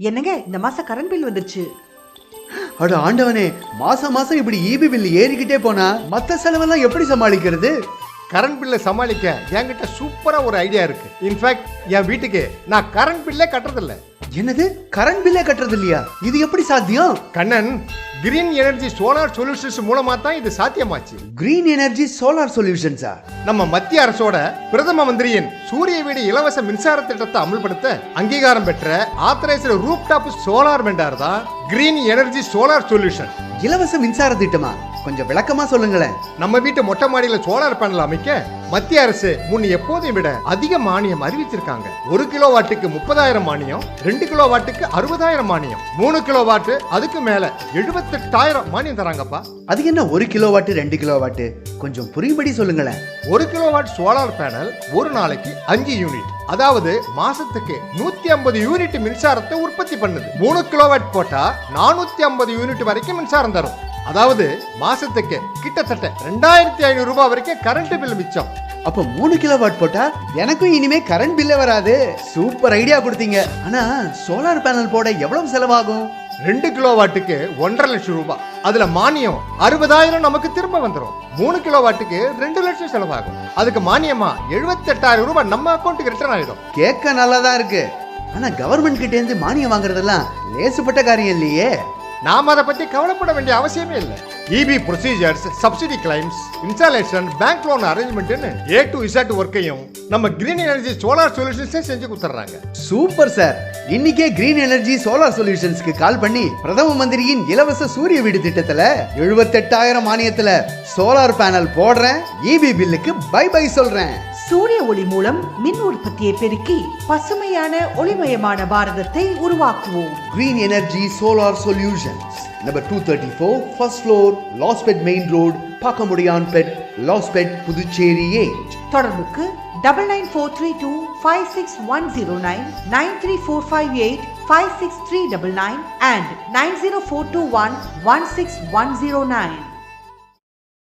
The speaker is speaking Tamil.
என்னங்க இந்த மாசம் கரண்ட் பில் வந்துருச்சு. அட ஆண்டவனே, மாசம் மாசம் இப்படி ஈபி பில் ஏறிக்கிட்டே போனா மத்த செலவெல்லாம் எப்படி சமாளிக்கிறது? கரண்ட் பில்லை சமாளிக்க என்கிட்ட சூப்பரா ஒரு ஐடியா இருக்கு. இன்ஃபேக்ட் என் வீட்டுக்கு நான் கரண்ட் பில்லே கட்டுறதில்ல. என்னது, கரண்ட் பில்லே கட்டுறது இல்லையா? இது எப்படி சாத்தியம்? Kannan, green energy solar solutions மூலமா தான் இது சாத்தியமாச்சு. கிரீன் எனர்ஜி சோலார் சொல்யூஷன்ஸா? நம்ம மத்திய அரசோட பிரதம மந்திரியின் சூரிய வீடு இலவச மின்சார திட்டத்தை அமல்படுத்த அங்கீகாரம் பெற்ற ஆத்தரைஸ்டு ரூப்டாப் சோலார் வெண்டார் தான் கிரீன் எனர்ஜி சோலார் சொல்யூஷன். இலவச மின்சார திட்டமா? கொஞ்சம் விளக்கமா சொல்லுங்களேன். நம்ம வீட்டு மொட்டை மாடியில சோலார் பேனல் அமைக்க மத்திய அரசு முன் எப்போதையும் விட அதிக மானியம் அறிவிச்சிருக்காங்க. 1 கிலோ வாட்டுக்கு 30,000 மானியம், 2 கிலோ வாட்டுக்கு 60,000 மானியம், 3 கிலோ வாட்டு அதுக்கு மேல 78,000 மானியம் தராங்கப்பா. அது என்ன 1 கிலோ வாட்டு 2 கிலோ வாட்டு? கொஞ்சம் புரியும்படி சொல்லுங்களேன். 1 கிலோ வாட் சோலார் பேனல் ஒரு நாளைக்கு 5 யூனிட், அதாவது மாசத்துக்கு 150 யூனிட் மின்சாரத்தை உற்பத்தி பண்ணுது. 3 கிலோ வாட் போட்டா 450 யூனிட் வரைக்கும் மின்சாரம் தரும். அதாவது மாசத்துக்கு கிட்டத்தட்ட 2,500 ரூபாய் வரைக்கும் கரண்ட் பில் மிச்சம். அப்ப 3 கிலோ வாட் போட்டா எனக்கும் இனிமே கரண்ட் பில்லே வராது. சூப்பர் ஐடியா கொடுத்தீங்க. ஆனா சோலார் பேனல் போட எவ்வளவு செலவாகும்? 2 கிலோ வாட்டுக்கு 1.5 லட்சம் ரூபாய். அதுல மானியம் 60,000 நமக்கு திரும்ப வந்துடும். 3 கிலோ வாட்டுக்கு 2 லட்சம் செலவாகும். அதுக்கு மானியமா 78,000 ரூபாய் நம்ம அக்கௌண்ட்டுக்கு ரிட்டர்ன் ஆயிடும். கேட்க நல்லாதான் இருக்கு. ஆனா கவர்மெண்ட் கிட்ட இருந்து மானியம் வாங்குறதெல்லாம் லேசுப்பட்ட காரியம் இல்லையே. நாம அதை பத்தி கவலைப்பட வேண்டிய அவசியமே இல்லை. EB procedures, subsidy claims, installation, bank loan அரேஞ்ச்மெண்ட்னு A to Z ஒர்க்கையும் நம்ம கிரீன் எனர்ஜி சோலார் சொல்யூஷன்ஸே செஞ்சு கொடுத்துறாங்க. Super sir. இன்னைக்கே கிரீன் எனர்ஜி சோலார் சொல்யூஷன்ஸ்க்கு கால் பண்ணி பிரதம மந்திரியின் இலவச சூரிய வீடு திட்டத்துல 78,000 மானியத்துல சோலார் பேனல் போடுறேன், இபி பில்லுக்கு பை பை சொல்றேன். சூரிய ஒளி மூலம் மின் உற்பத்தியை பெருக்கி பசுமையான ஒளிமயமான பாரதத்தை உருவாக்குவோம். Green energy solar solutions, number 234, first floor, Lospet Main Road, Pakamudiyanpet, Lospet, Puducherry 8. தொடர்புக்கு 9943256109, 934585639 and 9042116109.